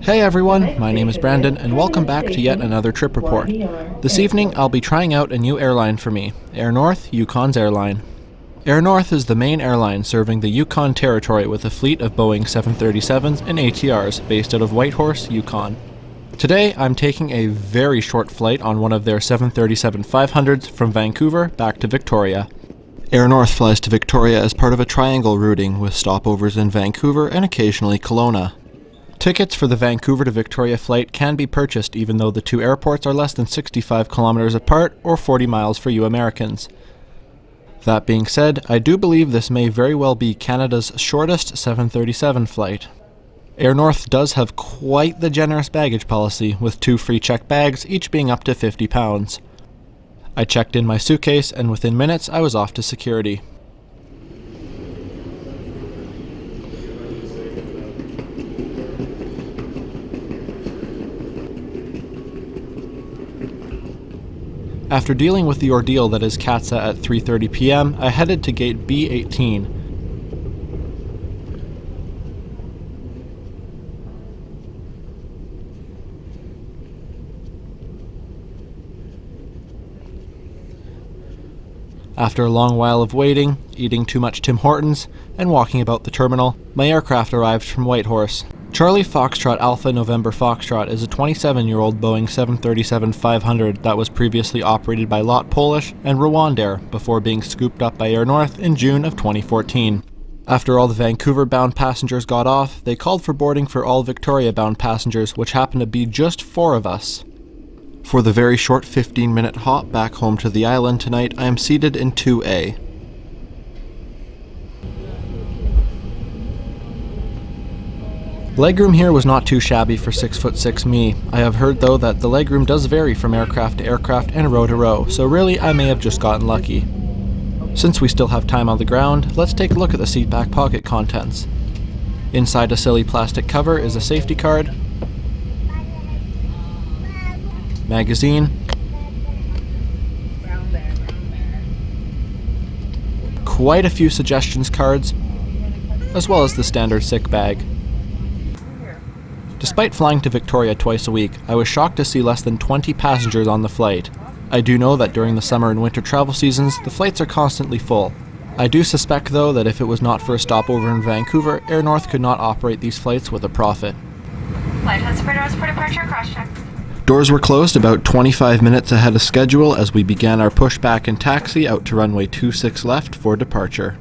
Hey everyone, my name is Brandon and welcome back to yet another trip report. This evening I'll be trying out a new airline for me, Air North, Yukon's airline. Air North is the main airline serving the Yukon territory with a fleet of Boeing 737s and ATRs based out of Whitehorse, Yukon. Today I'm taking a very short flight on one of their 737-500s from Vancouver back to Victoria. Air North flies to Victoria as part of a triangle routing with stopovers in Vancouver and occasionally Kelowna. Tickets for the Vancouver to Victoria flight can be purchased even though the two airports are less than 65 kilometers apart or 40 miles for you Americans. That being said, I do believe this may very well be Canada's shortest 737 flight. Air North does have quite the generous baggage policy, with 2 free checked bags, each being up to 50 pounds. I checked in my suitcase and within minutes I was off to security. After dealing with the ordeal that is CATSA at 3:30 p.m., I headed to gate B18. After a long while of waiting, eating too much Tim Hortons, and walking about the terminal, my aircraft arrived from Whitehorse. Charlie Foxtrot Alpha November Foxtrot is a 27-year-old Boeing 737-500 that was previously operated by Lot Polish and Rwandair before being scooped up by Air North in June of 2014. After all the Vancouver-bound passengers got off, they called for boarding for all Victoria-bound passengers, which happened to be just 4 of us. For the very short 15-minute hop back home to the island tonight, I am seated in 2A. Legroom here was not too shabby for 6'6" me. I have heard though that the legroom does vary from aircraft to aircraft and row to row, so really I may have just gotten lucky. Since we still have time on the ground, let's take a look at the seat back pocket contents. Inside a silly plastic cover is a safety card, magazine, quite a few suggestions cards, as well as the standard sick bag. Despite flying to Victoria twice a week, I was shocked to see less than 20 passengers on the flight. I do know that during the summer and winter travel seasons, the flights are constantly full. I do suspect though that if it was not for a stopover in Vancouver, Air North could not operate these flights with a profit. Flight has for departure, cross-check. Doors were closed about 25 minutes ahead of schedule as we began our pushback and taxi out to runway 26 left for departure.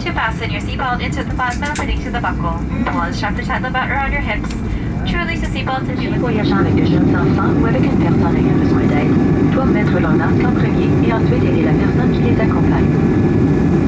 To fasten your seatbelt, insert the plasma fitting to the buckle. One strap the tightly belt around your hips. To release the seatbelt, if you Voyageant avec de jeunes enfants ou avec une personne ayant besoin d'aide, doivent mettre leur masque en premier et ensuite aider la personne qui les accompagne.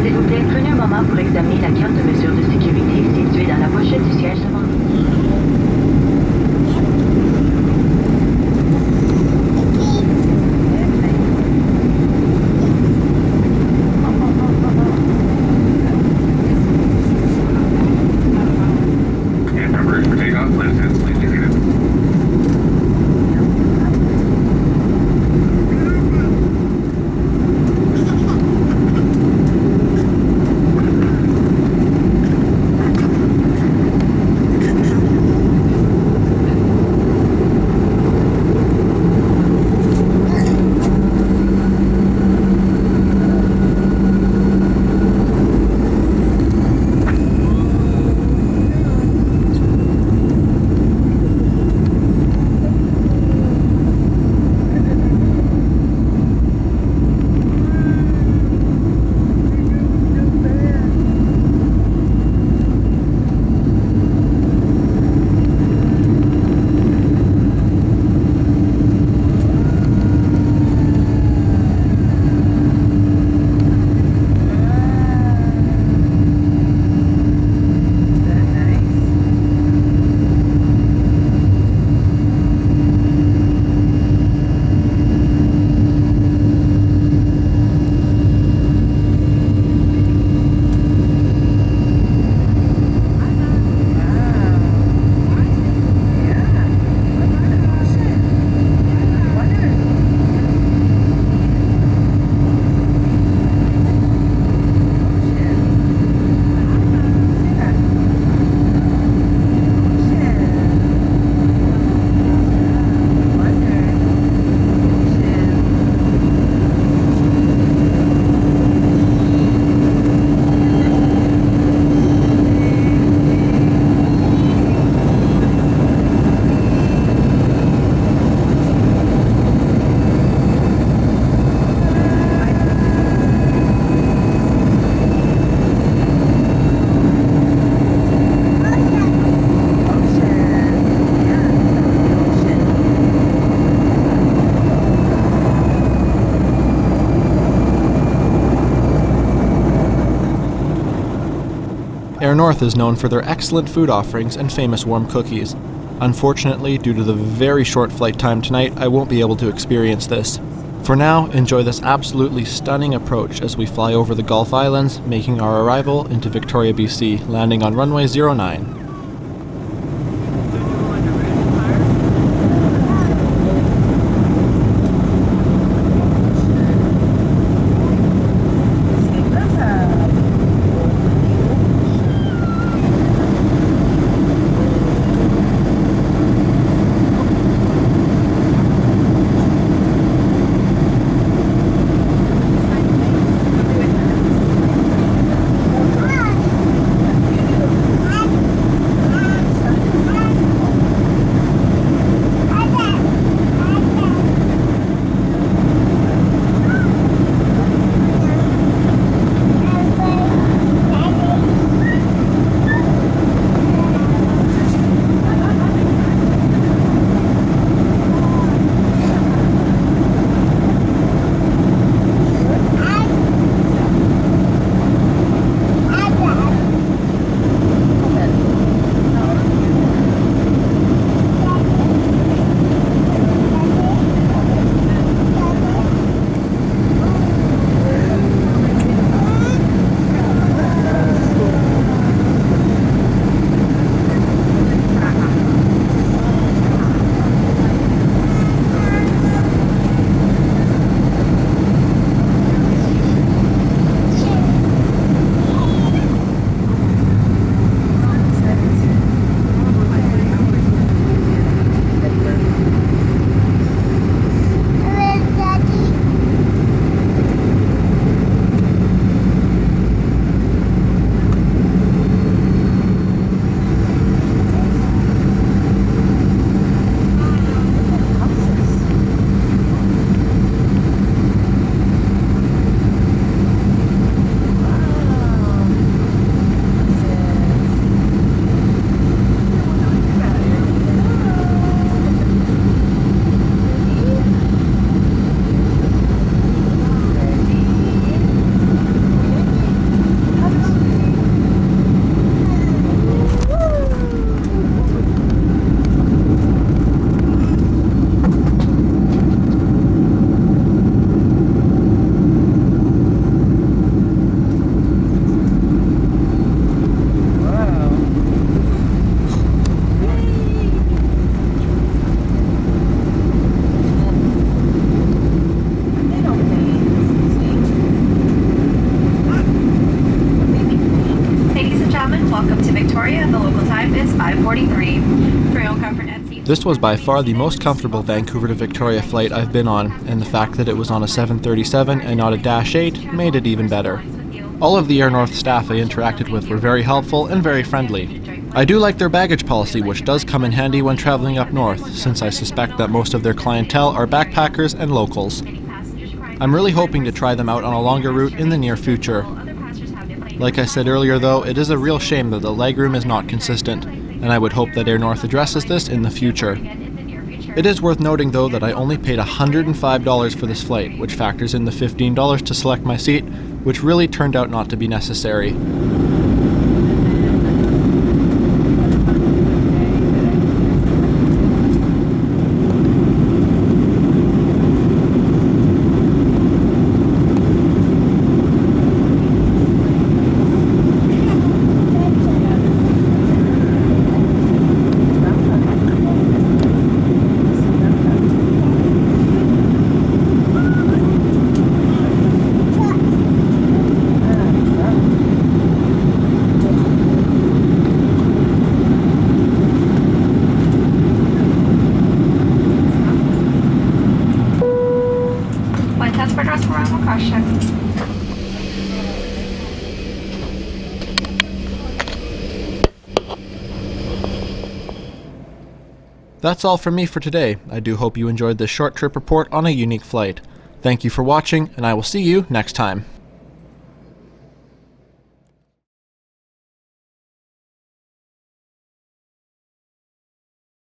S'il vous plaît, prenez un moment pour examiner la carte de mesure de sécurité située dans la pochette du siège devant vous. Air North is known for their excellent food offerings and famous warm cookies. Unfortunately, due to the very short flight time tonight, I won't be able to experience this. For now, enjoy this absolutely stunning approach as we fly over the Gulf Islands, making our arrival into Victoria, BC, landing on runway 09. This was by far the most comfortable Vancouver to Victoria flight I've been on, and the fact that it was on a 737 and not a Dash 8 made it even better. All of the Air North staff I interacted with were very helpful and very friendly. I do like their baggage policy, which does come in handy when traveling up north, since I suspect that most of their clientele are backpackers and locals. I'm really hoping to try them out on a longer route in the near future. Like I said earlier though, it is a real shame that the legroom is not consistent, and I would hope that Air North addresses this in the future. It is worth noting though that I only paid $105 for this flight, which factors in the $15 to select my seat, which really turned out not to be necessary. That's all from me for today. I do hope you enjoyed this short trip report on a unique flight. Thank you for watching, and I will see you next time.